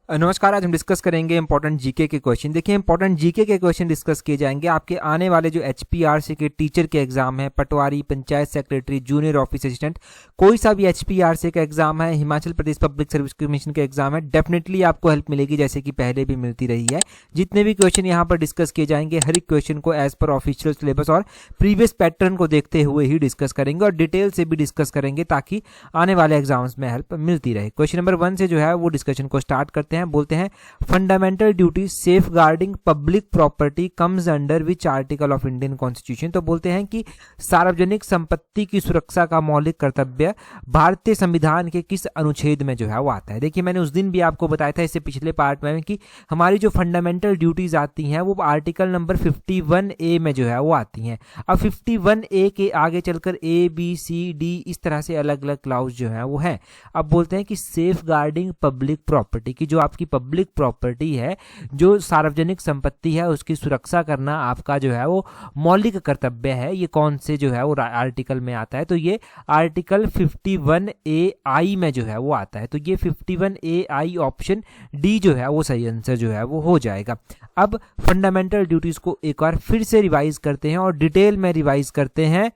नमस्कार। आज हम डिस्कस करेंगे इंपॉर्टेंट जीके के क्वेश्चन। देखिए, इंपॉर्टेंट जीके के क्वेश्चन डिस्कस किए जाएंगे आपके आने वाले जो एचपीआरसी के टीचर के एग्जाम है, patwari, panchayat secretary, junior office assistant, कोई सा भी एचपीआरसी का एग्जाम है, Himachal Pradesh public service commission का एग्जाम है, डेफिनेटली आपको हेल्प मिलेगी जैसे कि पहले भी मिलती रही है। जितने भी क्वेश्चन यहाँ पर डिस्कस किए जाएंगे, हर एक क्वेश्चन को एज पर ऑफिशियल सिलेबस और प्रीवियस पैटर्न को देखते हुए ही डिस्कस करेंगे और डिटेल से भी डिस्कस करेंगे ताकि आने वाले एग्जाम्स में हेल्प मिलती रहे। क्वेश्चन नंबर 1 से जो है वो डिस्कशन को स्टार्ट करते हैं। बोलते हैं fundamental duty safeguarding public property comes under which article of Indian constitution. तो बोलते हैं कि सार्वजनिक संपत्ति की सुरक्षा का मौलिक कर्तव्य भारतीय संविधान के किस अनुच्छेद में जो है वो आता है। देखिए, मैंने उस दिन भी आपको बताया था इससे पिछले पार्ट में कि हमारी जो फंडामेंटल ड्यूटीज आती हैं वो आर्टिकल नंबर 51A में जो है वो आती हैं। अब 51A के आगे चलकर A B C D इस तरह से अलग अलग क्लाउज जो है वो है। अब बोलते हैं कि सेफ गार्डिंग पब्लिक प्रॉपर्टी की जो आपकी पब्लिक प्रॉपर्टी है, जो सार्वजनिक संपत्ति है, उसकी सुरक्षा करना आपका जो है वो मौलिक कर्तव्य है। ये कौन से जो है वो आर्टिकल में आता है? तो ये आर्टिकल 51AI में जो है वो आता है। तो ये 51AI ऑप्शन डी जो है वो सही आंसर जो है वो हो जाएगा। अब फंडामेंटल ड्यूटीज को एक बार फिर से रिवाइज करते हैं और डिटेल में रिवाइज करते हैं।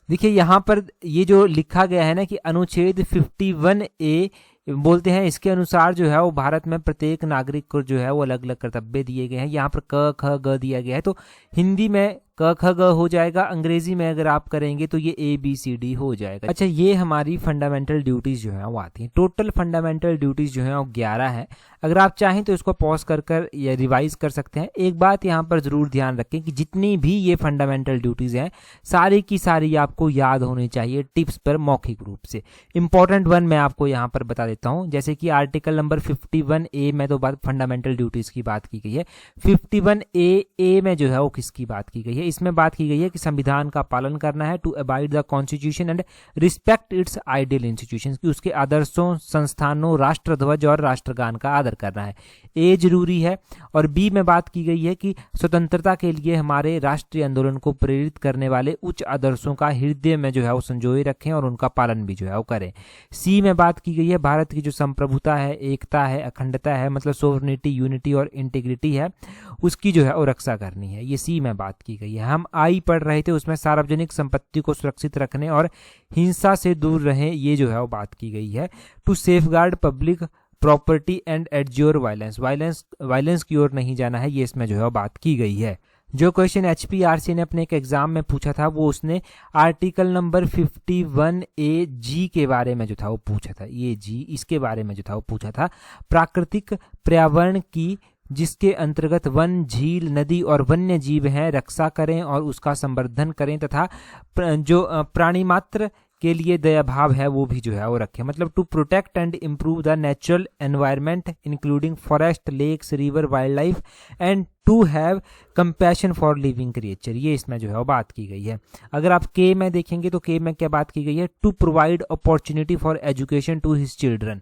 देखिए, यहाँ पर ये जो लिखा गया है ना कि अनुच्छेद 51A बोलते हैं, इसके अनुसार जो है वो भारत में प्रत्येक नागरिक को जो है वो अलग अलग कर्तव्य दिए गए हैं। यहाँ पर क ख ग दिया गया है, तो हिंदी में क ख ग हो जाएगा, अंग्रेजी में अगर आप करेंगे तो ये ABCD हो जाएगा। अच्छा, ये हमारी फंडामेंटल ड्यूटीज जो है वो आती हैं। टोटल फंडामेंटल ड्यूटीज जो है वो 11 है। अगर आप चाहें तो इसको पॉज कर या रिवाइज कर सकते हैं। एक बात यहाँ पर जरूर ध्यान रखें कि जितनी भी ये फंडामेंटल ड्यूटीज हैं सारी की सारी आपको याद होनी चाहिए टिप्स पर मौखिक रूप से। इंपॉर्टेंट वन मैं आपको यहाँ पर बता देता हूँ, जैसे कि आर्टिकल नंबर 51A में तो बात फंडामेंटल ड्यूटीज की बात की गई है। 51A में जो है वो किसकी बात की गई है? इसमें बात की गई है कि संविधान का पालन करना है, to abide the constitution and respect its ideal institutions, की उसके आदर्शों, संस्थानों, राष्ट्रध्वज और राष्ट्रगान का आदर करना है। ए जरूरी है। और बी में बात की गई है कि स्वतंत्रता के लिए हमारे राष्ट्रीय आंदोलन को प्रेरित करने वाले उच्च आदर्शों का हृदय में जो है वो संजोए रखें और उनका पालन भी जो है वो करें। सी में बात की गई है भारत की जो संप्रभुता है, एकता है, अखंडता है, मतलब सोवरेनिटी, यूनिटी और इंटीग्रिटी है, उसकी जो है वो रक्षा करनी है। ये सी में बात की गई है। हम आई पढ़ रहे थे, उसमें सार्वजनिक संपत्ति को सुरक्षित रखने और हिंसा से दूर रहें, ये जो है वो बात की गई है। To safeguard public property and abjure violence, violence की ओर नहीं जाना है, ये इसमें जो है बात की गई है। जो क्वेश्चन एचपीआरसी ने अपने एक एग्जाम में पूछा था वो उसने आर्टिकल नंबर 51AG के बारे में जो था वो पूछा था। ये जी इसके बारे में जो था वो पूछा था, प्राकृतिक पर्यावरण की जिसके अंतर्गत वन, झील, नदी और वन्य जीव हैं रक्षा करें और उसका संवर्धन करें तथा जो प्राणी मात्र के लिए दया भाव है वो भी जो है वो रखें। मतलब to protect and improve the natural environment including forest, lakes, river, wildlife and to have compassion for living creature, ये इसमें जो है वो बात की गई है। अगर आप के में देखेंगे तो के में क्या बात की गई है? To provide opportunity for education to his children,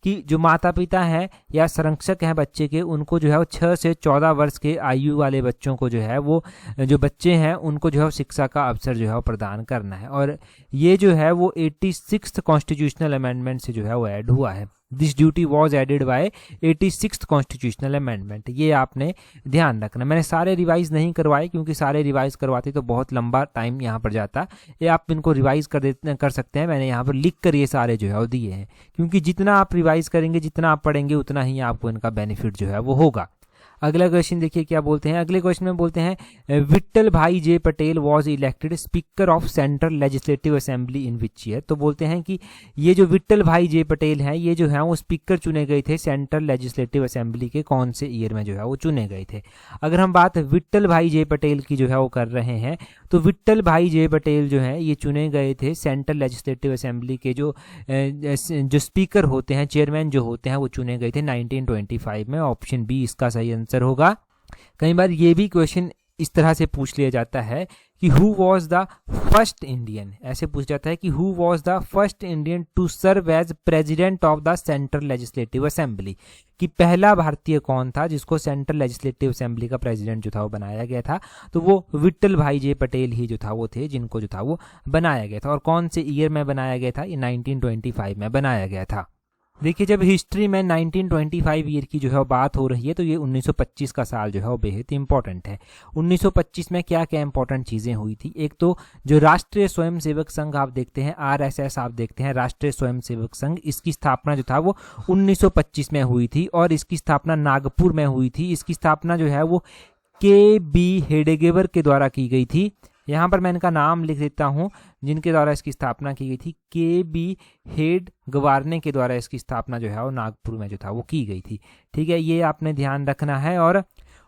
कि जो माता पिता हैं या संरक्षक हैं बच्चे के, उनको जो है वो 6 से 14 वर्ष के आयु वाले बच्चों को जो है वो जो बच्चे हैं उनको जो है शिक्षा का अवसर जो है वो प्रदान करना है। और ये जो है वो 86th कॉन्स्टिट्यूशनल अमेंडमेंट से जो है वो ऐड हुआ है। This duty was added by 86th constitutional amendment, ये आपने ध्यान रखना। मैंने सारे रिवाइज नहीं करवाए क्योंकि सारे रिवाइज करवाते तो बहुत लंबा टाइम यहाँ पर जाता। ये आप इनको रिवाइज कर सकते हैं। मैंने यहाँ पर लिख कर ये सारे जो है वो दिए हैं, क्योंकि जितना आप रिवाइज करेंगे, जितना आप पढ़ेंगे, उतना ही आपको इनका बेनिफिट जो है वो होगा। अगला क्वेश्चन देखिए क्या बोलते हैं। अगले क्वेश्चन में बोलते हैं Vitthal bhai J Patel was elected speaker of central legislative assembly in which year. तो बोलते हैं कि ये जो विट्ठल भाई जे पटेल हैं ये जो है वो स्पीकर चुने गए थे सेंट्रल लेजिस्लेटिव असेंबली के कौन से ईयर में जो है वो चुने गए थे। अगर हम बात विट्ठल भाई जे पटेल की जो है वो कर रहे हैं तो विट्ठल भाई जे पटेल जो है ये चुने गए थे सेंट्रल लेजिस्लेटिव असेंबली के जो स्पीकर होते हैं, चेयरमैन जो होते हैं वो चुने गए थे 1925 में। ऑप्शन बी इसका सही आंसर होगा। कई बार ये भी क्वेश्चन इस तरह से पूछ लिया जाता है कि who was the first Indian, ऐसे पूछ जाता है कि who was the first Indian to serve as president of the central legislative assembly, कि पहला भारतीय कौन था जिसको सेंट्रल लेजिस्लेटिव असेंबली का प्रेसिडेंट जो था वो बनाया गया था। तो वो विट्ठल भाई जे पटेल ही जो था वो थे जिनको जो था वो बनाया गया था। और कौन से ईयर में बनाया गया था? ये 1925 में बनाया गया था। देखिए जब हिस्ट्री में 1925 ईयर की जो है वो बात हो रही है तो ये 1925 का साल जो है वो बेहद इंपॉर्टेंट है। 1925 में क्या क्या इंपॉर्टेंट चीज़ें हुई थी, एक तो जो राष्ट्रीय स्वयंसेवक संघ आप देखते हैं, RSS आप देखते हैं, राष्ट्रीय स्वयंसेवक संघ, इसकी स्थापना जो था वो 1925 में हुई थी और इसकी स्थापना नागपुर में हुई थी। इसकी स्थापना जो है वो KB हेडेगेवर के द्वारा की गई थी। यहाँ पर मैं इनका नाम लिख देता हूँ जिनके द्वारा इसकी स्थापना की गई थी। KB हेडगेवार के द्वारा इसकी स्थापना जो है वो नागपुर में जो था वो की गई थी। ठीक है, ये आपने ध्यान रखना है। और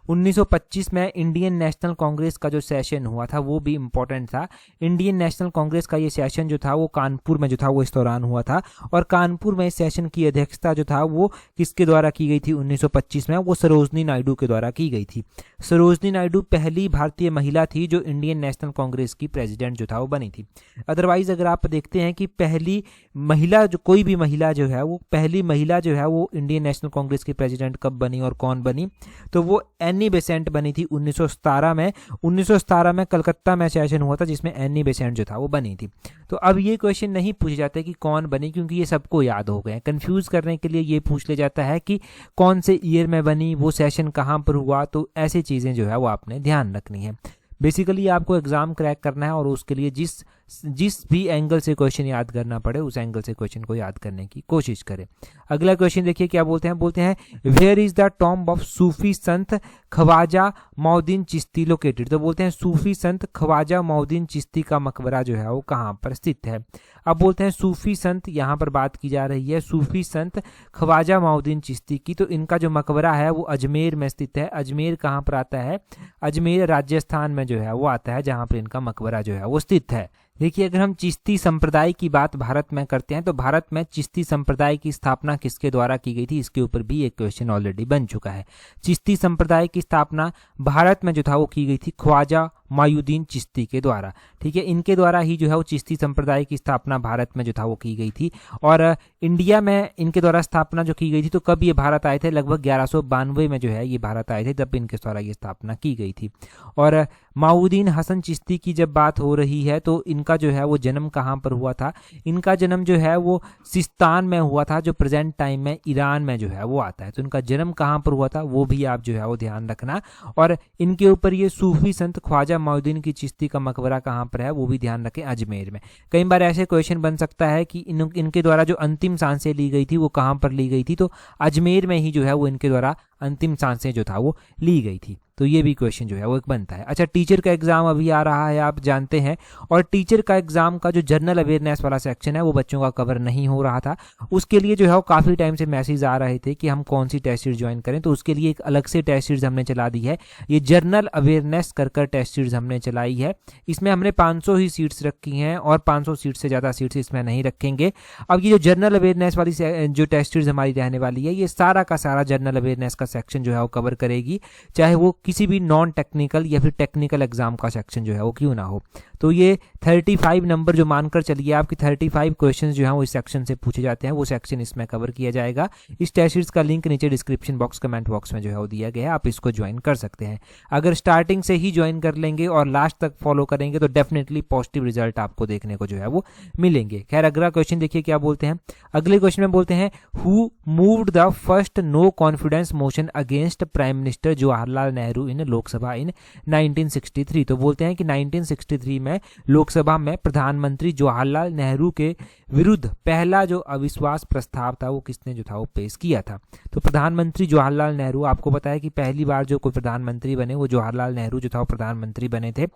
1925 में इंडियन नेशनल कांग्रेस का जो सेशन हुआ था वो भी इम्पोर्टेंट था। इंडियन नेशनल कांग्रेस का ये सेशन जो था वो कानपुर में जो था वो इस दौरान हुआ था और कानपुर में इस सेशन की अध्यक्षता जो था वो किसके द्वारा की गई थी 1925 में, वो सरोजनी नायडू के द्वारा की गई थी। सरोजनी नायडू पहली भारतीय महिला थी जो इंडियन नेशनल कांग्रेस की प्रेसिडेंट जो था वो बनी थी। अदरवाइज अगर आप देखते हैं कि पहली महिला जो कोई भी महिला जो है वो पहली महिला जो है वो इंडियन नेशनल कांग्रेस की प्रेसिडेंट कब बनी और कौन बनी, तो वो एनी बेसेंट बनी थी 1917 में। 1917 में कलकत्ता में सेशन हुआ था जिसमें एनी बेसेंट जो था वो बनी थी। तो अब ये क्वेश्चन नहीं पूछे जाते कि कौन बनी, क्योंकि ये सबको याद हो गए। कंफ्यूज करने के लिए ये पूछ ले जाता है कि कौन से ईयर में बनी, वो सेशन कहाँ पर हुआ, तो ऐसी चीज़ें जो है वो आपने ध्यान रखनी है। बेसिकली आपको एग्जाम क्रैक करना है और उसके लिए जिस भी एंगल से क्वेश्चन याद करना पड़े उस एंगल से क्वेश्चन को याद करने की कोशिश करें। अगला क्वेश्चन देखिए क्या बोलते हैं where is the tomb of Sufi sant Khwaja मौदीन Chishti located. तो बोलते हैं सूफी संत ख्वाजा मौदीन चिश्ती का मकबरा जो है वो कहाँ पर स्थित है। अब बोलते हैं सूफी संत, यहाँ पर बात की जा रही है सूफी संत ख्वाजा मौदीन चिश्ती की, तो इनका जो मकबरा है वो अजमेर में स्थित है। अजमेर कहाँ पर आता है, अजमेर राजस्थान में जो है वो आता है, जहाँ पर इनका मकबरा जो है वो स्थित है। देखिए अगर हम चिश्ती संप्रदाय की बात भारत में करते हैं तो भारत में चिश्ती संप्रदाय की स्थापना किसके द्वारा की गई थी, इसके ऊपर भी एक क्वेश्चन ऑलरेडी बन चुका है। चिश्ती संप्रदाय की स्थापना भारत में जो था वो की गई थी ख्वाजा मायुद्दीन चिश्ती के द्वारा। ठीक है, इनके द्वारा ही जो है वो चिश्ती संप्रदाय की स्थापना भारत में जो था वो की गई थी। और इंडिया में इनके द्वारा स्थापना जो की गई थी, तो कब ये भारत आए थे, लगभग 1192 में जो है ये भारत आए थे, तब इनके द्वारा ये स्थापना की गई थी। और माउद्दीन हसन चिश्ती की जब बात हो रही है तो इनका जो है वो जन्म कहाँ पर हुआ था, इनका जन्म जो है वो सिस्तान में हुआ था, जो प्रेजेंट टाइम में ईरान में जो है वो आता है। तो इनका जन्म कहाँ पर हुआ था वो भी आप जो है वो ध्यान रखना। और इनके ऊपर ये सूफी संत ख्वाजा मौदीन की चिश्ती का मकबरा कहाँ पर है वो भी ध्यान रखें, अजमेर में। कई बार ऐसे क्वेश्चन बन सकता है कि इनके द्वारा जो अंतिम सांसें ली गई थी वो कहाँ पर ली गई थी, तो अजमेर में ही जो है वो इनके द्वारा अंतिम सांसें जो था वो ली गई थी। तो ये भी क्वेश्चन जो है वो एक बनता है। अच्छा, टीचर का एग्जाम अभी आ रहा है आप जानते हैं, और टीचर का एग्जाम का जो जनरल अवेयरनेस वाला सेक्शन है वो बच्चों का कवर नहीं हो रहा था। उसके लिए जो है वो काफ़ी टाइम से मैसेज आ रहे थे कि हम कौन सी टेस्ट सीरीज ज्वाइन करें, तो उसके लिए एक अलग से टेस्ट सीरीज हमने चला दी है। ये जनरल अवेयरनेस कर टेस्ट सीरीज हमने चलाई है। इसमें हमने 500 ही सीट्स रखी हैं और 500 सीट से ज़्यादा सीट्स इसमें नहीं रखेंगे। अब ये जो जनरल अवेयरनेस वाली जो टेस्ट सीरीज हमारी रहने वाली है, ये सारा का सारा जनरल अवेयरनेस का सेक्शन जो है वो कवर करेगी, चाहे वो किसी भी नॉन टेक्निकल या फिर टेक्निकल एग्जाम का सेक्शन जो है वो क्यों ना हो। तो ये 35 नंबर जो मानकर चलिए आपकी 35 क्वेश्चंस जो हैं वो इस सेक्शन से पूछे जाते हैं, वो सेक्शन इसमें कवर किया जाएगा। इस टेस्ट सीरीज का लिंक नीचे डिस्क्रिप्शन बॉक्स कमेंट बॉक्स में जो है वो दिया गया है, आप इसको ज्वाइन कर सकते हैं। अगर स्टार्टिंग से ही ज्वाइन कर लेंगे और लास्ट तक फॉलो करेंगे तो डेफिनेटली पॉजिटिव रिजल्ट आपको देखने को जो है वो मिलेंगे। खैर अगला क्वेश्चन देखिए क्या बोलते हैं। अगले क्वेश्चन में बोलते हैं who moved the first no confidence motion against prime minister Jawaharlal Nehru in Lok Sabha in 1963। तो बोलते हैं कि 1963 में लोकसभा में प्रधानमंत्री जवाहरलाल नेहरू के विरुद्ध पहला जो अविश्वास प्रस्ताव था वो किसने जो था वो पेश किया था। तो प्रधानमंत्री जवाहरलाल नेहरू, आपको पता है कि पहली बार जो कोई प्रधानमंत्री बने वो जवाहरलाल नेहरू जो था वो प्रधानमंत्री बने थे।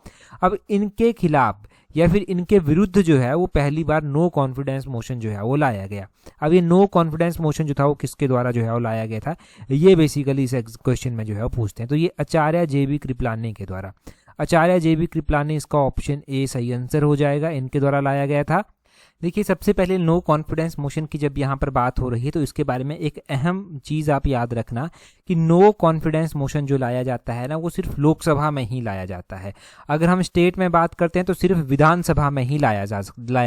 अब इनके खिलाफ या फिर इनके विरुद्ध जो है वो पहली बार नो कॉन्फिडेंस मोशन जो है वो लाया गया। अब ये नो कॉन्फिडेंस मोशन जो था वो किसके द्वारा जो है वो लाया गया था, ये बेसिकली इस क्वेश्चन में जो है वो पूछते हैं। तो ये आचार्य JB कृपलानी के द्वारा, आचार्य JB कृपलानी, इसका ऑप्शन ए सही आंसर हो जाएगा, इनके द्वारा लाया गया था। देखिए सबसे पहले नो कॉन्फिडेंस मोशन की जब यहाँ पर बात हो रही है तो इसके बारे में एक अहम चीज़ आप याद रखना कि नो कॉन्फिडेंस मोशन जो लाया जाता है ना वो सिर्फ लोकसभा में ही लाया जाता है। अगर हम स्टेट में बात करते हैं तो सिर्फ विधानसभा में ही लाया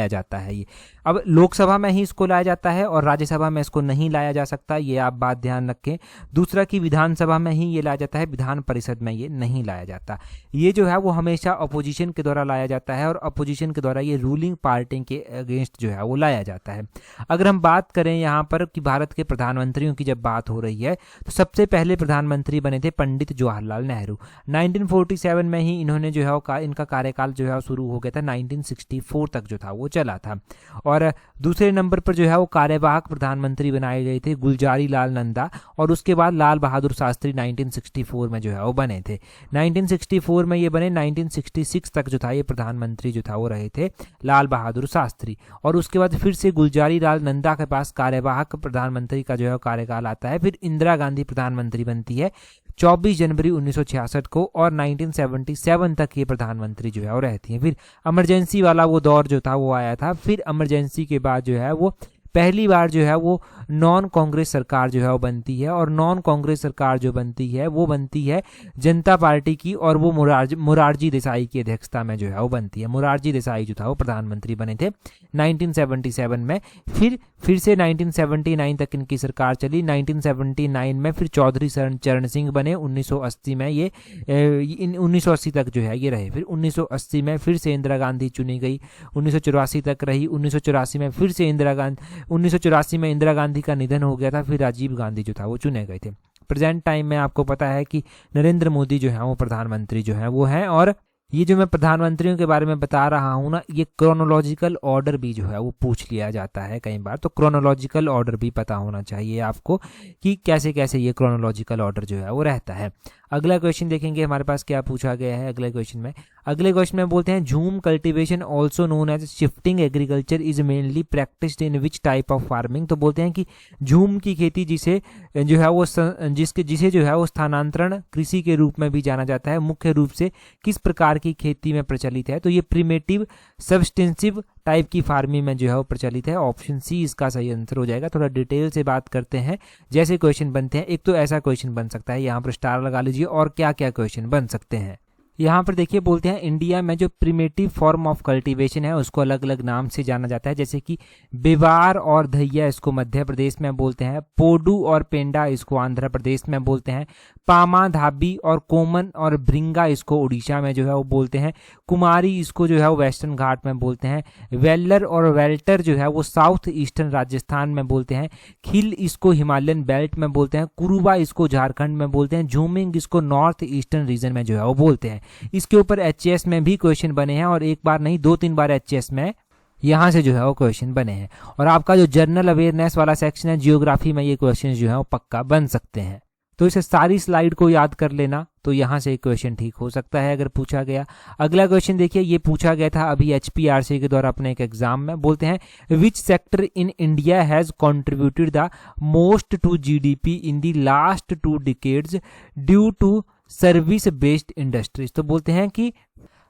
जाता है ये। अब लोकसभा में ही इसको लाया जाता है और राज्यसभा में इसको नहीं लाया जा सकता, ये आप बात ध्यान रखें। दूसरा कि विधानसभा में ही ये लाया जाता है, विधान परिषद में ये नहीं लाया जाता। ये जो है वो हमेशा अपोजिशन के द्वारा लाया जाता है और अपोजिशन के द्वारा ये रूलिंग पार्टी के अगेंस्ट अगेंस्ट जो है वो लाया जाता है। अगर हम बात करें यहाँ पर कि भारत के प्रधानमंत्रियों की जब बात हो रही है तो सबसे पहले प्रधानमंत्री बने थे पंडित जवाहरलाल नेहरू। 1947 में ही इन्होंने जो है इनका कार्यकाल जो है शुरू हो गया था, 1964 तक जो था वो चला था। और दूसरे नंबर पर जो है वो कार्यवाहक प्रधानमंत्री बनाए गए थे गुलजारी लाल नंदा, और उसके बाद लाल बहादुर शास्त्री 1964 में जो है वो बने थे। 1964 में ये बने, 1966 तक जो था ये प्रधानमंत्री जो था वो रहे थे लाल बहादुर शास्त्री, और उसके बाद फिर से गुलजारी लाल नंदा के पास कार्यवाहक प्रधानमंत्री का जो है कार्यकाल आता है। फिर इंदिरा गांधी प्रधानमंत्री बनती है 24 जनवरी 1966 को, और 1977 तक ये प्रधानमंत्री जो है वो रहती हैं। फिर इमरजेंसी वाला वो दौर जो था वो आया था। फिर इमरजेंसी के बाद जो है वो पहली बार जो है वो नॉन कांग्रेस सरकार जो है वो बनती है, और नॉन कांग्रेस सरकार जो बनती है वो बनती है जनता पार्टी की, और वो मोरारजी देसाई की अध्यक्षता में जो है वो बनती है। मोरारजी देसाई जो था वो प्रधानमंत्री बने थे 1977 में। फिर से 1979 तक इनकी सरकार चली। 1979 में फिर चौधरी चरण सिंह बने। 1980 में ये 1980 तक जो है ये रहे। फिर 1980 में फिर से इंदिरा गांधी चुनी गई, 1984 तक रही। 1984 में फिर से 1984 में इंदिरा गांधी का निधन हो गया था। फिर राजीव गांधी जो था वो चुने गए थे। प्रेजेंट टाइम में आपको पता है कि नरेंद्र मोदी जो है वो प्रधानमंत्री जो है वो हैं। और ये जो मैं प्रधानमंत्रियों के बारे में बता रहा हूँ ना, ये क्रोनोलॉजिकल ऑर्डर भी जो है वो पूछ लिया जाता है कई बार, तो क्रोनोलॉजिकल ऑर्डर भी पता होना चाहिए आपको कि कैसे कैसे ये क्रोनोलॉजिकल ऑर्डर जो है वो रहता है। अगला क्वेश्चन देखेंगे हमारे पास क्या पूछा गया है अगले क्वेश्चन में बोलते हैं jhum cultivation also known as shifting agriculture is mainly practised in which type of farming. तो बोलते हैं कि झूम की खेती जिसे जो है वो जिसे जो है वो स्थानांतरण कृषि के रूप में भी जाना जाता है, मुख्य रूप से किस प्रकार की खेती में प्रचलित है? तो ये प्रिमेटिव सब्सटेंसिव टाइप की फार्मिंग में जो है वो प्रचलित है। ऑप्शन सी इसका सही आंसर हो जाएगा। थोड़ा डिटेल से बात करते हैं जैसे क्वेश्चन बनते हैं। एक तो ऐसा क्वेश्चन बन सकता है, यहाँ पर स्टार लगा लीजिए, और क्या क्या क्वेश्चन बन सकते हैं। यहाँ पर देखिए बोलते हैं इंडिया में जो प्रिमेटिव फॉर्म ऑफ कल्टीवेशन है उसको अलग अलग नाम से जाना जाता है, जैसे कि बेवार और धैया इसको मध्य प्रदेश में बोलते हैं, पोडू और पेंडा इसको आंध्र प्रदेश में बोलते हैं, पामा धाबी और कोमन और भृंगा इसको उड़ीसा में जो है वो बोलते हैं, कुमारी इसको जो है वो वेस्टर्न घाट में बोलते हैं, वेल्लर और वेल्टर जो है वो साउथ ईस्टर्न राजस्थान में बोलते हैं, खिल इसको हिमालयन बेल्ट में बोलते हैं, कुरुबा इसको झारखंड में बोलते हैं, झूमिंग इसको नॉर्थ ईस्टर्न रीजन में जो है वो बोलते हैं। इसके ऊपर एचएस में भी क्वेश्चन बने हैं, और एक बार नहीं 2-3 बार एचएस में यहाँ से जो है वो क्वेश्चन बने हैं। और आपका जो जनरल अवेयरनेस वाला सेक्शन है जियोग्राफी में ये क्वेश्चन जो है वो पक्का बन सकते हैं। तो इसे सारी स्लाइड को याद कर लेना, तो यहाँ से क्वेश्चन ठीक हो सकता है अगर पूछा गया। अगला क्वेश्चन देखिए, ये पूछा गया था अभी एचपीआरसी के द्वारा अपने एक एग्जाम में। बोलते हैं which sector in India has contributed the most to GDP in the last 2 decades due to service based industries. तो बोलते हैं कि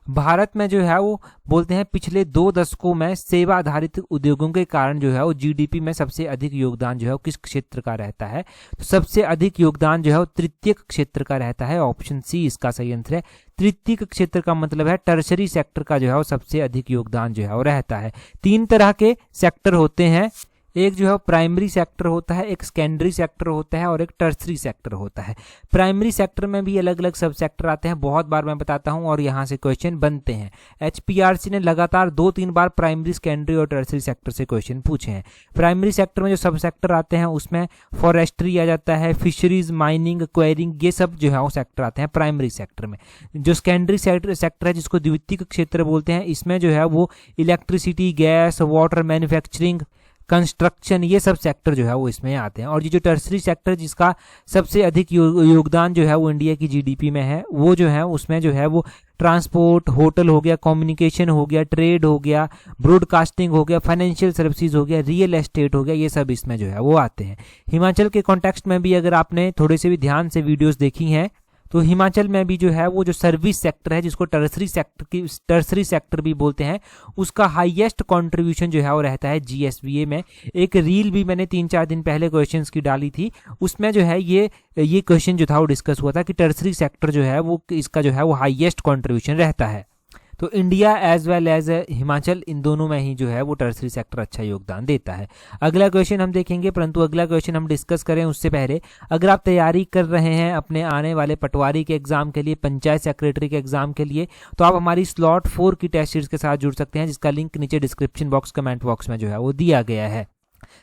भारत में जो है वो बोलते हैं पिछले 2 दशकों में सेवा आधारित उद्योगों के कारण जो है वो जीडीपी में सबसे अधिक योगदान जो है वो किस क्षेत्र का रहता है? तो सबसे अधिक योगदान जो है वो तृतीयक क्षेत्र का रहता है। ऑप्शन सी इसका सही आंसर है। तृतीयक क्षेत्र का मतलब है टर्शरी सेक्टर का जो है वो सबसे अधिक योगदान जो है वो रहता है। 3 तरह के सेक्टर होते हैं, एक जो है प्राइमरी सेक्टर होता है, एक सेकेंडरी सेक्टर होता है, और एक टर्सरी सेक्टर होता है। प्राइमरी सेक्टर में भी अलग अलग सब सेक्टर आते हैं, बहुत बार मैं बताता हूं, और यहां से क्वेश्चन बनते हैं। एचपीआरसी ने लगातार 2-3 बार प्राइमरी, सेकेंडरी और टर्सरी सेक्टर से क्वेश्चन पूछे हैं। प्राइमरी सेक्टर में जो सब सेक्टर आते हैं उसमें फॉरेस्ट्री आ जाता है, फिशरीज, माइनिंग, क्वेरिंग, ये सब जो है वो सेक्टर आते हैं प्राइमरी सेक्टर में। जो सेकेंडरी सेक्टर है जिसको द्वितीयक क्षेत्र बोलते हैं, इसमें जो है वो electricity, gas, water manufacturing, construction, ये सब सेक्टर जो है वो इसमें आते हैं। और ये जो टर्सरी सेक्टर जिसका सबसे अधिक योगदान जो है वो इंडिया की जीडीपी में है, वो जो है उसमें जो है वो ट्रांसपोर्ट, होटल हो गया, कम्युनिकेशन हो गया, ट्रेड हो गया, ब्रॉडकास्टिंग हो गया, फाइनेंशियल सर्विसेज हो गया, रियल एस्टेट हो गया, ये सब इसमें जो है वो आते हैं। हिमाचल के कॉन्टेक्स्ट में भी अगर आपने थोड़े से भी ध्यान से वीडियोस देखी हैं तो हिमाचल में भी जो है वो जो सर्विस सेक्टर है जिसको टर्सरी सेक्टर भी बोलते हैं, उसका हाईएस्ट कंट्रीब्यूशन जो है वो रहता है जीएसवीए में। एक रील भी मैंने 3-4 दिन पहले क्वेश्चंस की डाली थी, उसमें जो है ये क्वेश्चन जो था वो डिस्कस हुआ था कि टर्सरी सेक्टर जो है वो इसका जो है वो हाईएस्ट कंट्रीब्यूशन रहता है। तो India as well as Himachal, इन दोनों में ही जो है वो टर्सरी सेक्टर अच्छा योगदान देता है। अगला क्वेश्चन हम देखेंगे, परंतु अगला क्वेश्चन हम डिस्कस करें उससे पहले, अगर आप तैयारी कर रहे हैं अपने आने वाले पटवारी के एग्जाम के लिए, पंचायत सेक्रेटरी के एग्जाम के लिए, तो आप हमारी स्लॉट 4 की टेस्ट सीरीज के साथ जुड़ सकते हैं, जिसका लिंक नीचे डिस्क्रिप्शन बॉक्स, कमेंट बॉक्स में जो है वो दिया गया है।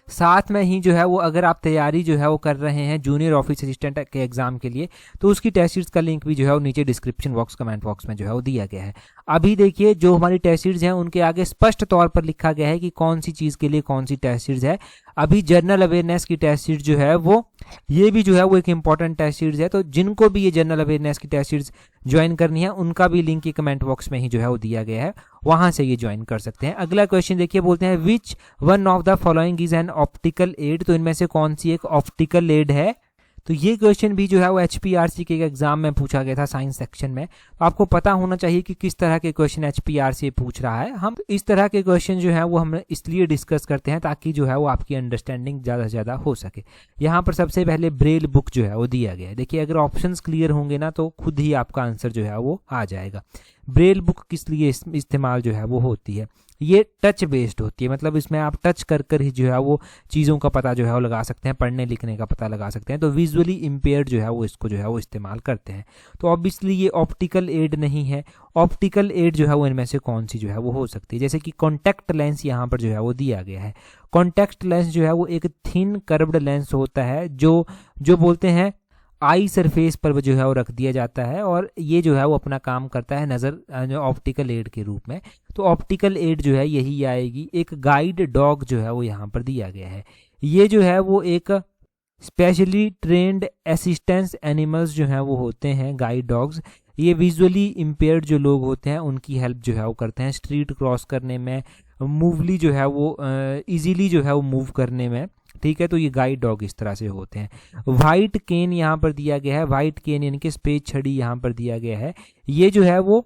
साथ में ही जो है वो अगर आप तैयारी जो है वो कर रहे हैं जूनियर ऑफिस असिस्टेंट के एग्जाम के लिए, तो उसकी टेस्ट सीरीज का लिंक भी जो है वो नीचे डिस्क्रिप्शन बॉक्स, कमेंट बॉक्स में जो है वो दिया गया है। अभी देखिए जो हमारी टेस्ट सीरीज है उनके आगे स्पष्ट तौर पर लिखा गया है कि कौन सी चीज के लिए कौन सी टेस्ट सीरीज है। अभी जनरल अवेयरनेस की टेस्ट सीरीज जो है वो, ये भी जो है वो एक इंपॉर्टेंट टेस्ट सीरीज है, तो जिनको भी ये जनरल अवेयरनेस की टेस्ट सीरीज ज्वाइन करनी है उनका भी लिंक कमेंट बॉक्स में ही जो है वो दिया गया है, वहां से ये ज्वाइन कर सकते हैं। अगला क्वेश्चन देखिए, बोलते हैं which one of the following is an optical aid, तो इनमें से कौन सी एक ऑप्टिकल एड है। तो ये क्वेश्चन भी जो है वो HPRC के एग्जाम में पूछा गया था साइंस सेक्शन में, तो आपको पता होना चाहिए कि किस तरह के क्वेश्चन HPRC पूछ रहा है। हम इस तरह के क्वेश्चन जो है वो हम इसलिए डिस्कस करते हैं ताकि जो है वो आपकी अंडरस्टैंडिंग ज़्यादा से ज़्यादा हो सके। यहाँ पर सबसे पहले ब्रेल बुक जो है वो दिया गया है। देखिए अगर ऑप्शंस क्लियर होंगे ना तो खुद ही आपका आंसर जो है वो आ जाएगा। ब्रेल बुक किस लिए इस्तेमाल जो है वो होती है, ये टच बेस्ड होती है, मतलब इसमें आप टच कर कर ही जो है वो चीज़ों का पता जो है वो लगा सकते हैं, पढ़ने लिखने का पता लगा सकते हैं। तो विजुअली इम्पेयर्ड जो है वो इसको जो है वो इस्तेमाल करते हैं। तो ऑब्वियसली ये ऑप्टिकल एड नहीं है। ऑप्टिकल एड जो है वो इनमें से कौन सी जो है वो हो सकती है, जैसे कि कॉन्टैक्ट लेंस यहाँ पर जो है वो दिया गया है। कॉन्टैक्ट लेंस जो है वो एक थिन कर्व्ड लेंस होता है जो बोलते हैं आई सरफेस पर जो है वो रख दिया जाता है, और ये जो है वो अपना काम करता है नज़र ऑप्टिकल एड के रूप में। तो ऑप्टिकल एड जो है यही आएगी। एक गाइड डॉग जो है वो यहाँ पर दिया गया है। ये जो है वो एक स्पेशली ट्रेंड असिस्टेंस एनिमल्स जो हैं वो होते हैं गाइड डॉग्स। ये विजुअली इम्पेयर्ड जो लोग होते हैं उनकी हेल्प जो है वो करते हैं स्ट्रीट क्रॉस करने में, मूवली जो है वो इजीली जो है वो मूव करने में। ठीक है, तो ये गाइड डॉग इस तरह से होते हैं। वाइट केन यहाँ पर दिया गया है, वाइट केन यानी कि सफेद छड़ी यहाँ पर दिया गया है। ये जो है वो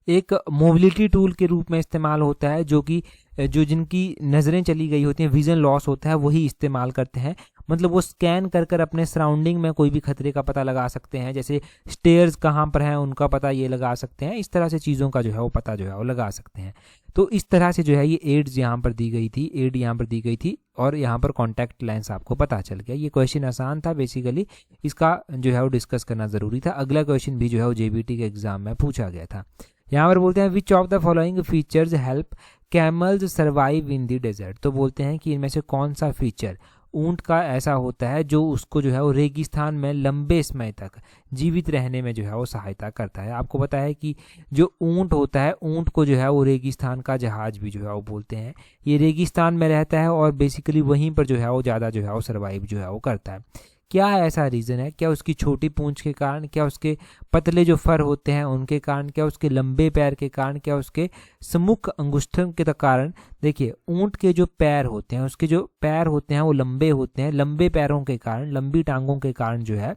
एक मोबिलिटी टूल के रूप में इस्तेमाल होता है, जो जिनकी नज़रें चली गई होती हैं, विजन लॉस होता है, वही इस्तेमाल करते हैं। मतलब वो स्कैन कर कर अपने सराउंडिंग में कोई भी खतरे का पता लगा सकते हैं, जैसे स्टेयर्स कहाँ पर हैं उनका पता ये लगा सकते हैं। इस तरह से चीज़ों का जो है वो पता जो है वो लगा सकते हैं। तो इस तरह से जो है ये एड्स यहाँ पर दी गई थी, एड यहाँ पर दी गई थी, और यहाँ पर कॉन्टैक्ट लेंस आपको पता चल गया। ये क्वेश्चन आसान था, बेसिकली इसका जो है वो डिस्कस करना ज़रूरी था। अगला क्वेश्चन भी जो है वो JBT के एग्जाम में पूछा गया था। यहाँ पर बोलते हैं which of the following features help camels survive in the desert, तो बोलते हैं कि इनमें से कौन सा फीचर ऊंट का ऐसा होता है जो उसको जो है वो रेगिस्तान में लंबे समय तक जीवित रहने में जो है वो सहायता करता है। आपको पता है कि जो ऊंट होता है, ऊंट को जो है वो रेगिस्तान का जहाज भी जो है वो बोलते हैं। ये रेगिस्तान में रहता है और बेसिकली वहीं पर जो है वो ज़्यादा जो है वो सर्वाइव जो है वो करता है। क्या ऐसा रीज़न है? क्या उसकी छोटी पूंछ के कारण, क्या उसके पतले जो फर होते हैं उनके कारण, क्या उसके लंबे पैर के कारण, क्या उसके सम्मुख अंगुष्ठन के कारण? देखिए ऊंट के जो पैर होते हैं, उसके जो पैर होते हैं वो लंबे होते हैं। लंबे पैरों के कारण, लंबी टांगों के कारण जो है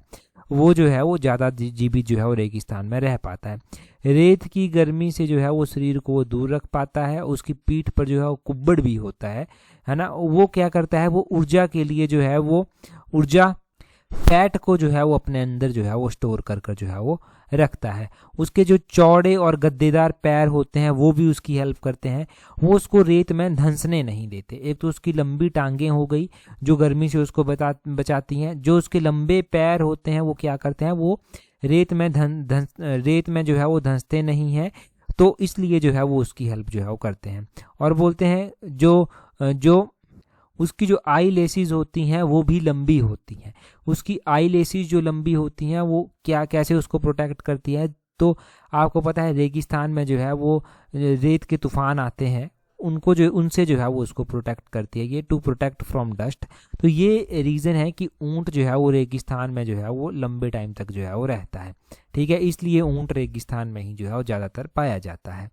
वो ज़्यादा जीवित जो है वो रेगिस्तान में रह पाता है। रेत की गर्मी से जो है वो शरीर को वो दूर रख पाता है। उसकी पीठ पर जो है वो कुब्बड़ भी होता है ना। वो क्या करता है, वो ऊर्जा के लिए जो है वो ऊर्जा फैट को जो है वो अपने अंदर जो है वो स्टोर कर जो है वो रखता है। उसके जो चौड़े और गद्देदार पैर होते हैं वो भी उसकी हेल्प करते हैं, वो उसको रेत में धंसने नहीं देते। एक तो उसकी लंबी टांगें हो गई जो गर्मी से उसको बचाती हैं, जो उसके लंबे पैर होते हैं वो क्या करते हैं, वो रेत में जो है वो धंसते नहीं हैं, तो इसलिए जो है वो उसकी हेल्प जो है वो करते हैं। और बोलते हैं जो उसकी जो आई लेसिस होती हैं वो भी लंबी होती हैं। उसकी आई लेसिस जो लंबी होती हैं वो कैसे उसको प्रोटेक्ट करती है, तो आपको पता है रेगिस्तान में जो है वो रेत के तूफान आते हैं, उनसे जो है वो उसको प्रोटेक्ट करती है, ये टू प्रोटेक्ट फ्रॉम डस्ट। तो ये रीज़न है कि ऊंट जो है वो रेगिस्तान में जो है वो लंबे टाइम तक जो है वो रहता है। ठीक है, इसलिए ऊंट रेगिस्तान में ही जो है वो ज़्यादातर पाया जाता है।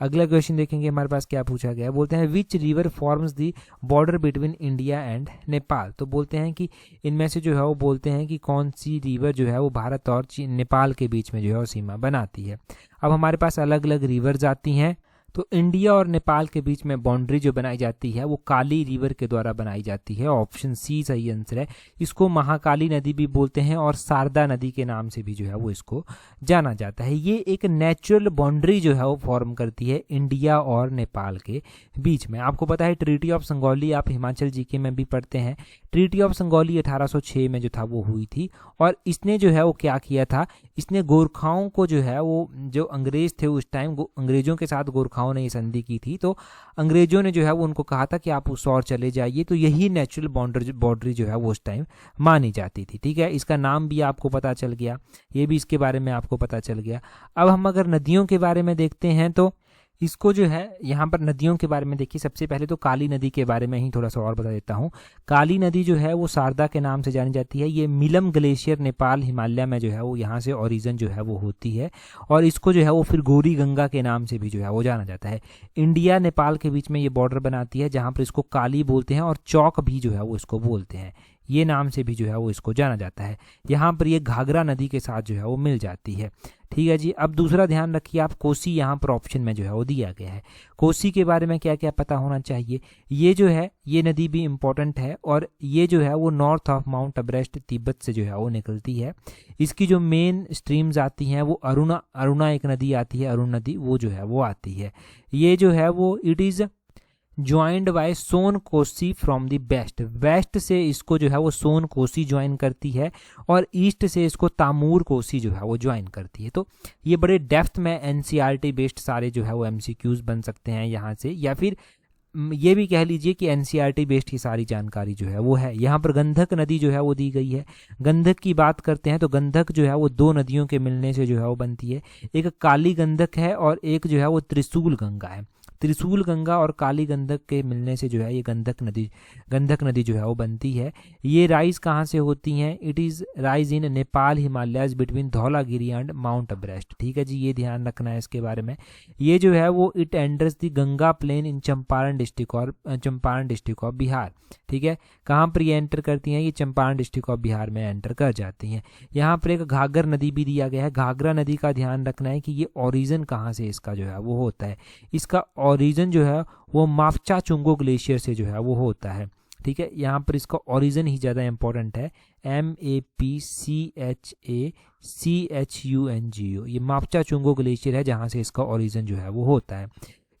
अगला क्वेश्चन देखेंगे हमारे पास क्या पूछा गया है। बोलते हैं which river forms the border between India and Nepal, तो बोलते हैं कि इनमें से जो है वो बोलते हैं कि कौन सी रिवर जो है वो भारत और नेपाल के बीच में जो है वो सीमा बनाती है। अब हमारे पास अलग अलग रिवर्स आती हैं, तो इंडिया और नेपाल के बीच में बाउंड्री जो बनाई जाती है वो काली रिवर के द्वारा बनाई जाती है। ऑप्शन सी सही आंसर है। इसको महाकाली नदी भी बोलते हैं और शारदा नदी के नाम से भी जो है वो इसको जाना जाता है। ये एक नेचुरल बाउंड्री जो है वो फॉर्म करती है इंडिया और नेपाल के बीच में। आपको पता है ट्रीटी ऑफ संगौली आप हिमाचल जीके में भी पढ़ते हैं। ट्रीटी ऑफ संगौली 1806 में जो था वो हुई थी और इसने जो है वो क्या किया था, इसने गोरखाओं को जो है वो जो अंग्रेज थे उस टाइम अंग्रेजों के साथ गोरखाओं ने ये संधि की थी, तो अंग्रेजों ने जो है वो उनको कहा था कि आप उस और चले जाइए, तो यही नेचुरल बाउंड्री जो है वो उस टाइम मानी जाती थी। ठीक है, इसका नाम भी आपको पता चल गया, ये भी इसके बारे में आपको पता चल गया। अब हम अगर नदियों के बारे में देखते हैं तो इसको जो है यहाँ पर नदियों के बारे में देखिए, सबसे पहले तो काली नदी के बारे में ही थोड़ा सा और बता देता हूँ। काली नदी जो है वो शारदा के नाम से जानी जाती है। ये मिलम ग्लेशियर नेपाल हिमालय में जो है वो यहाँ से ओरिजिन जो है वो होती है और इसको जो है वो फिर गौरी गंगा के नाम से भी जो है वो जाना जाता है। इंडिया नेपाल के बीच में ये बॉर्डर बनाती है जहाँ पर इसको काली बोलते हैं और चौक भी जो है वो इसको बोलते हैं, ये नाम से भी जो है वो इसको जाना जाता है। यहाँ पर ये घाघरा नदी के साथ जो है वो मिल जाती है। ठीक है जी। अब दूसरा ध्यान रखिए आप, कोसी यहाँ पर ऑप्शन में जो है वो दिया गया है। कोसी के बारे में क्या क्या पता होना चाहिए, ये जो है ये नदी भी इम्पोर्टेंट है और ये जो है वो north of mount Everest Tibet से जो है वो निकलती है। इसकी जो मेन स्ट्रीम्स आती हैं वो अरुणा एक नदी आती है, अरुण नदी, वो जो है वो आती है। ये जो है वो it is joined by Son Kosi from the west से इसको जो है वो सोन कोसी ज्वाइन करती है और ईस्ट से इसको तामूर कोसी जो है वो ज्वाइन करती है। तो ये बड़े डेप्थ में एनसीईआरटी बेस्ड सारे जो है वो एमसीक्यूज बन सकते हैं यहाँ से, या फिर ये भी कह लीजिए कि एनसीईआरटी बेस्ड की सारी जानकारी जो है वो है। यहाँ पर गंधक नदी जो है वो दी गई है। गंधक की बात करते हैं तो गंधक जो है वो दो नदियों के मिलने से जो है वो बनती है, एक काली गंधक है और एक जो है वो त्रिशूल गंगा है। त्रिशूल गंगा और काली गंधक के मिलने से जो है ये गंधक नदी जो है वो बनती है। ये राइज कहाँ से होती हैं, it is rise in Nepal Himalayas between Dhaulagiri and mount Everest. ठीक है जी, ये ध्यान रखना है इसके बारे में। ये जो है वो it enters the Ganga plain in Champaran district of Bihar. ठीक है, कहाँ पर ये एंटर करती हैं, ये चंपारण डिस्ट्रिक्ट ऑफ बिहार में एंटर कर जाती हैं। यहाँ पर एक घाघर नदी भी दिया गया है। घाघरा नदी का ध्यान रखना है कि ये ओरिजिन कहाँ से इसका जो है वो होता है, इसका ओरिजिन जो है वो मापचा चुंगो ग्लेशियर से जो है वो होता है। ठीक है, यहाँ पर इसका ओरिजिन ही ज़्यादा इंपॉर्टेंट है, MAPCHACHUNGO, ये मापचा चुंगो ग्लेशियर है जहाँ से इसका ओरिजिन जो है वो होता है।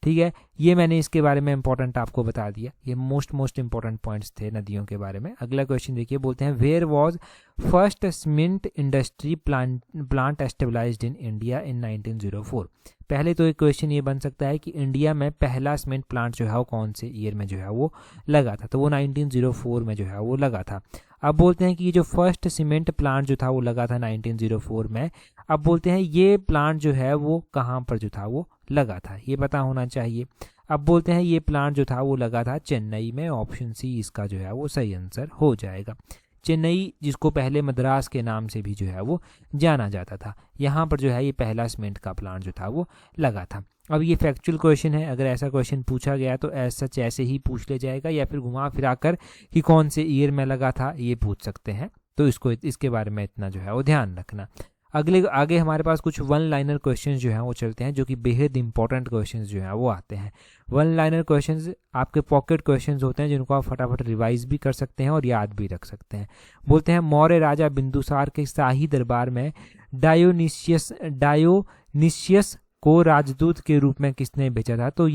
ठीक है, ये मैंने इसके बारे में इंपॉर्टेंट आपको बता दिया। ये मोस्ट इंपॉर्टेंट पॉइंट्स थे नदियों के बारे में। अगला क्वेश्चन देखिए, बोलते हैं where was first cement industry plant established in India in 1904। पहले तो एक क्वेश्चन ये बन सकता है कि इंडिया में पहला सीमेंट प्लांट जो है वो कौन से ईयर में जो है वो लगा था, तो वो 1904 में जो है वो लगा था। अब बोलते हैं कि ये जो फर्स्ट सीमेंट प्लांट जो था वो लगा था 1904 में। अब बोलते हैं ये प्लांट जो है वो कहाँ पर जो था वो लगा था, ये पता होना चाहिए। अब बोलते हैं ये प्लांट जो था वो लगा था चेन्नई में। ऑप्शन सी इसका जो है वो सही आंसर हो जाएगा। चेन्नई, जिसको पहले मद्रास के नाम से भी जो है वो जाना जाता था, यहाँ पर जो है ये पहला सीमेंट का प्लांट जो था वो लगा था। अब ये फैक्चुअल क्वेश्चन है, अगर ऐसा क्वेश्चन पूछा गया तो सच ऐसे ही पूछ ले जाएगा, या फिर घुमा फिरा कर कि कौन से ईयर में लगा था ये पूछ सकते हैं। तो इसके बारे में इतना जो है वो ध्यान रखना। आगे हमारे पास कुछ वन लाइनर क्वेश्चंस जो हैं वो चलते हैं, जो कि बेहद इंपॉर्टेंट क्वेश्चंस जो हैं वो आते हैं। वन लाइनर क्वेश्चंस आपके पॉकेट क्वेश्चंस होते हैं जिनको आप फटाफट रिवाइज भी कर सकते हैं और याद भी रख सकते हैं। बोलते हैं मौर्य राजा बिंदुसार के शाही दरबार में डायोनिशियस को राजदूत के रूप में किसने भेजा था, तो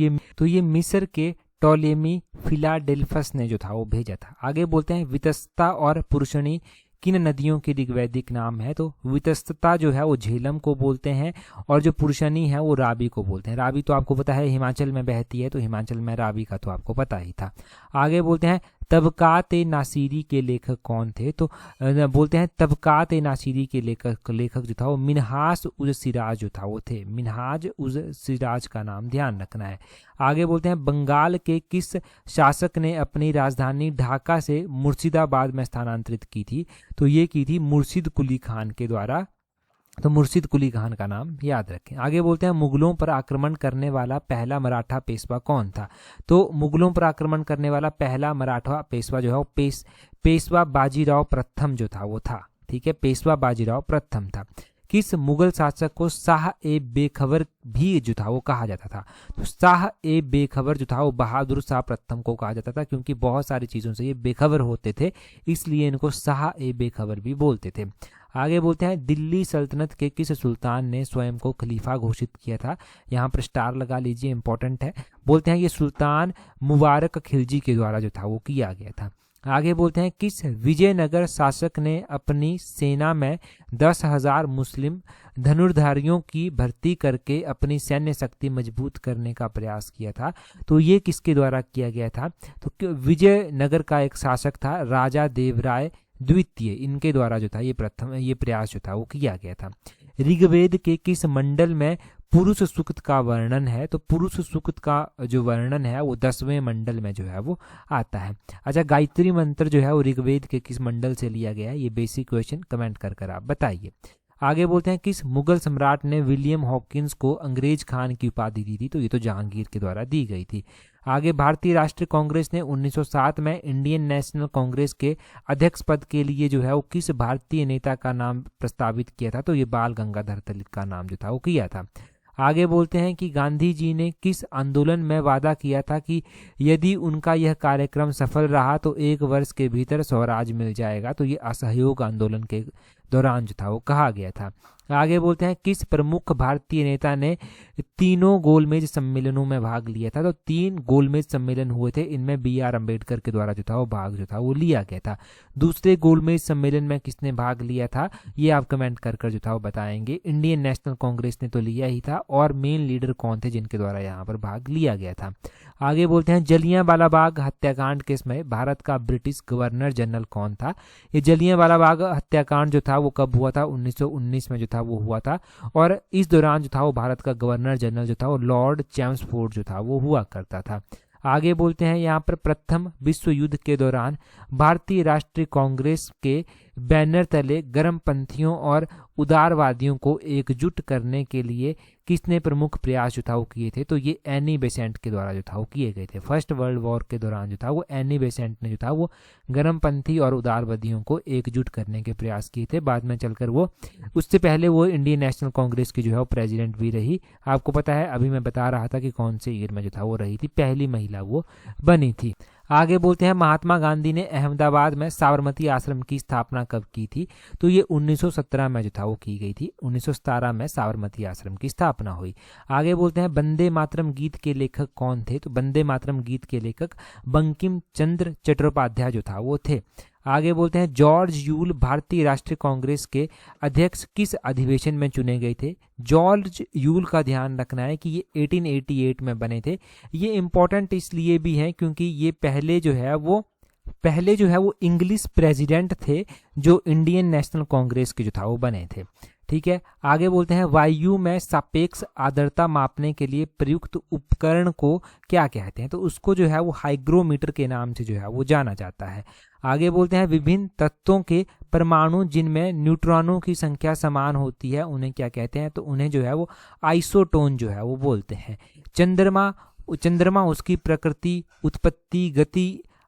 ये मिस्र के टोलेमी फिलाडेल्फस ने जो था वो भेजा था। आगे बोलते हैं वितस्ता और पुरुषणी किन नदियों के ऋग्वैदिक नाम है, तो वितस्ता जो है वो झेलम को बोलते हैं और जो पुरुषनी है वो रावी को बोलते हैं। रावी तो आपको पता है हिमाचल में बहती है, तो हिमाचल में रावी का तो आपको पता ही था। आगे बोलते हैं तबकात-ए नासिरी के लेखक कौन थे, तो बोलते हैं तबकात-ए नासिरी के लेखक जो था वो मिनहाज उज सिराज जो था वो थे। मिनहाज उज सिराज का नाम ध्यान रखना है। आगे बोलते हैं बंगाल के किस शासक ने अपनी राजधानी ढाका से मुर्शिदाबाद में स्थानांतरित की थी, तो ये की थी मुर्शिद कुली खान के द्वारा। तो मुर्शिद कुली खान का नाम याद रखें। आगे बोलते हैं मुगलों पर आक्रमण करने वाला पहला मराठा पेशवा कौन था, तो मुगलों पर आक्रमण करने वाला पहला मराठा पेशवा जो है वो पेशवा बाजीराव प्रथम जो था वो था। ठीक है, पेशवा बाजीराव प्रथम था। किस मुगल शासक को शाह ए बेखबर भी जो था वो कहा जाता था? तो शाह ए बेखबर जो था वो बहादुर शाह प्रथम को कहा जाता था, क्योंकि बहुत सारी चीज़ों से ये बेखबर होते थे, इसलिए इनको शाह ए बेखबर भी बोलते थे। आगे बोलते हैं, दिल्ली सल्तनत के किस सुल्तान ने स्वयं को खलीफा घोषित किया था? यहाँ पर स्टार लगा लीजिए, इंपॉर्टेंट है। बोलते हैं ये सुल्तान मुबारक खिलजी के द्वारा जो था वो किया गया था। आगे बोलते हैं, किस विजयनगर शासक ने अपनी सेना में 10,000 मुस्लिम धनुर्धारियों की भर्ती करके अपनी सैन्य शक्ति मजबूत करने का प्रयास किया था? तो ये किसके द्वारा किया गया था? तो विजयनगर का एक शासक था राजा देवराय द्वितीय, इनके द्वारा जो था ये प्रयास जो था वो किया गया था। ऋग्वेद के किस मंडल में पुरुष सूक्त का वर्णन है? तो पुरुष सूक्त का जो वर्णन है वो 10वें मंडल में जो है वो आता है। अच्छा, गायत्री मंत्र जो है वो ऋग्वेद के किस मंडल से लिया गया है? ये बेसिक क्वेश्चन कमेंट कर आप बताइए। आगे बोलते हैं, किस मुगल सम्राट ने विलियम हॉकिंस को अंग्रेज खान की उपाधि दी थी? तो ये तो जहांगीर के द्वारा दी गई थी। आगे, भारतीय राष्ट्रीय कांग्रेस ने 1907 में इंडियन नेशनल कांग्रेस के अध्यक्ष पद के लिए जो है वो किस भारतीय नेता का नाम प्रस्तावित किया था? तो ये बाल गंगाधर तिलक का नाम जो था वो किया था। आगे बोलते हैं कि गांधी जी ने किस आंदोलन में वादा किया था कि यदि उनका यह कार्यक्रम सफल रहा तो 1 वर्ष के भीतर स्वराज मिल जाएगा? तो ये असहयोग आंदोलन के दौरान जो था वो कहा गया था। आगे बोलते हैं, किस प्रमुख भारतीय नेता ने तीनों गोलमेज सम्मेलनों में भाग लिया था? तो 3 गोलमेज सम्मेलन हुए थे, इनमें BR अम्बेडकर के द्वारा जो था वो भाग जो था वो लिया गया था। दूसरे गोलमेज सम्मेलन में किसने भाग लिया था? ये आप कमेंट कर जो था वो बताएंगे। इंडियन नेशनल कांग्रेस ने तो लिया ही था, और मेन लीडर कौन थे जिनके द्वारा यहाँ पर भाग लिया गया था? आगे बोलते हैं, जलियांवाला बाग हत्याकांड के समय भारत का ब्रिटिश गवर्नर जनरल कौन था? ये जलियांवाला बाग हत्याकांड जो था वो कब हुआ था? 1919 में जो था वो हुआ था, और इस दौरान जो था वो भारत का गवर्नर जनरल जो था वो लॉर्ड चैम्सफोर्ड जो था वो हुआ करता था। आगे बोलते हैं, यहाँ पर प्रथम विश्व युद्ध के दौरान भारतीय राष्ट्रीय कांग्रेस के बैनर तले गर्मपंथियों और उदारवादियों को एकजुट करने के लिए किसने प्रमुख प्रयास जो था वो किए थे? तो ये एनी बेसेंट के द्वारा जो था वो किए गए थे। फर्स्ट वर्ल्ड वॉर के दौरान जो था वो एनी बेसेंट ने जो था वो गर्मपंथी और उदारवादियों को एकजुट करने के प्रयास किए थे। बाद में चलकर वो, उससे पहले वो इंडियन नेशनल कांग्रेस की जो है वो प्रेसिडेंट भी रही। आपको पता है, अभी मैं बता रहा था कि कौन से ईयर में जो था वो रही थी, पहली महिला वो बनी थी। आगे बोलते हैं, महात्मा गांधी ने अहमदाबाद में साबरमती आश्रम की स्थापना कब की थी? तो ये 1917 में जो था वो की गई थी। 1917 में साबरमती आश्रम की स्थापना हुई। आगे बोलते हैं, वंदे मातरम गीत के लेखक कौन थे? तो वंदे मातरम गीत के लेखक बंकिम चंद्र चट्टोपाध्याय जो था वो थे। आगे बोलते हैं, जॉर्ज यूल भारतीय राष्ट्रीय कांग्रेस के अध्यक्ष किस अधिवेशन में चुने गए थे? जॉर्ज यूल का ध्यान रखना है कि ये 1888 में बने थे। ये इंपॉर्टेंट इसलिए भी है क्योंकि ये पहले जो है वो इंग्लिश प्रेसिडेंट थे जो इंडियन नेशनल कांग्रेस के जो था वो बने थे। ठीक है, आगे बोलते हैं, वायु में सापेक्ष आर्द्रता मापने के लिए प्रयुक्त उपकरण को क्या कहते हैं? तो उसको जो है वो हाइग्रोमीटर के नाम से जो है वो जाना जाता है। आगे बोलते हैं, विभिन्न तत्वों के परमाणु जिनमें न्यूट्रॉनों की संख्या समान होती है उन्हें क्या कहते हैं? तो उन्हें जो है वो आइसोटोन जो है वो बोलते हैं। चंद्रमा उसकी प्रकृति, उत्पत्ति, गति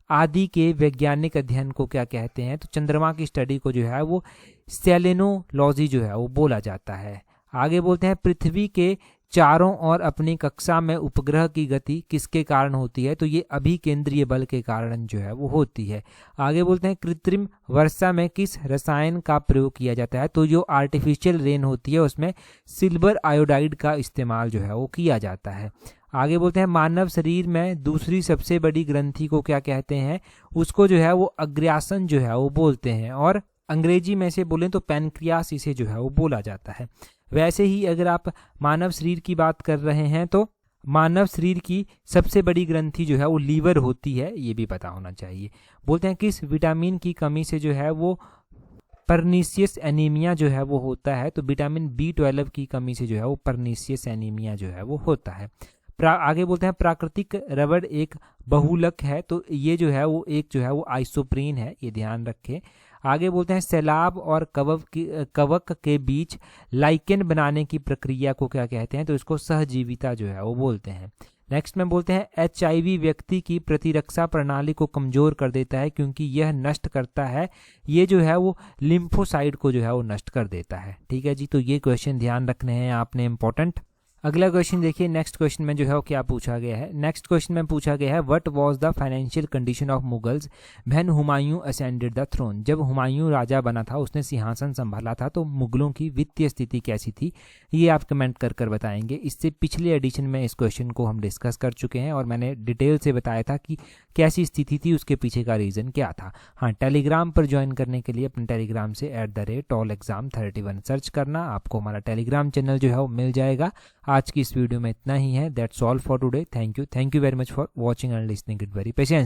आदि के वैज्ञानिक अध्ययन को क्या कहते हैं? तो चंद्रमा की स्टडी को जो है वो सेलेनोलॉजी जो है वो बोला जाता है। आगे बोलते हैं, पृथ्वी के चारों ओर अपनी कक्षा में उपग्रह की गति किसके कारण होती है? तो ये अभिकेंद्रीय बल के कारण जो है वो होती है। आगे बोलते हैं, कृत्रिम वर्षा में किस रसायन का प्रयोग किया जाता है? तो जो आर्टिफिशियल रेन होती है उसमें सिल्वर आयोडाइड का इस्तेमाल जो है वो किया जाता है। आगे बोलते हैं, मानव शरीर में दूसरी सबसे बड़ी ग्रंथि को क्या कहते हैं? उसको जो है वो अग्रासन जो है वो बोलते हैं, और अंग्रेजी में से बोलें तो पैनक्रियास इसे जो है वो बोला जाता है। वैसे ही अगर आप मानव शरीर की बात कर रहे हैं तो मानव शरीर की सबसे बड़ी ग्रंथि जो है वो लीवर होती है, ये भी पता होना चाहिए। बोलते हैं, किस विटामिन की कमी से जो है वो परनीशियस एनीमिया जो है वो होता है? तो विटामिन B12 की कमी से जो है वो परनीशियस एनीमिया जो है वो होता है। आगे बोलते हैं, प्राकृतिक रबड़ एक बहुलक है, तो ये जो है वो आइसोप्रीन है, ये ध्यान रखें। आगे बोलते हैं, सैलाब और कवक के बीच लाइकेन बनाने की प्रक्रिया को क्या कहते हैं? तो इसको सहजीविता जो है वो बोलते हैं। नेक्स्ट में बोलते हैं HIV व्यक्ति की प्रतिरक्षा प्रणाली को कमजोर कर देता है क्योंकि यह नष्ट करता है, ये जो है वो लिम्फोसाइट को जो है वो नष्ट कर देता है। ठीक है जी, तो ये क्वेश्चन ध्यान रखने हैं आपने इंपॉर्टेंट। अगला क्वेश्चन देखिए, नेक्स्ट क्वेश्चन में जो है वो क्या पूछा गया है। नेक्स्ट क्वेश्चन में पूछा गया है what was the financial condition of Mughals when Humayun ascended the throne. जब हुमायूं राजा बना था, उसने सिंहासन संभाला था, तो मुगलों की वित्तीय स्थिति कैसी थी, ये आप कमेंट कर कर बताएंगे। इससे पिछले एडिशन में इस क्वेश्चन को हम डिस्कस कर चुके हैं और मैंने डिटेल से बताया था कि कैसी स्थिति थी, उसके पीछे का रीज़न क्या था। हाँ, टेलीग्राम पर ज्वाइन करने के लिए अपने टेलीग्राम से @allexam31 सर्च करना, आपको हमारा टेलीग्राम चैनल जो है वो मिल जाएगा। आज की इस वीडियो में इतना ही है। That's all for today. Thank you very much for watching and listening it very patience.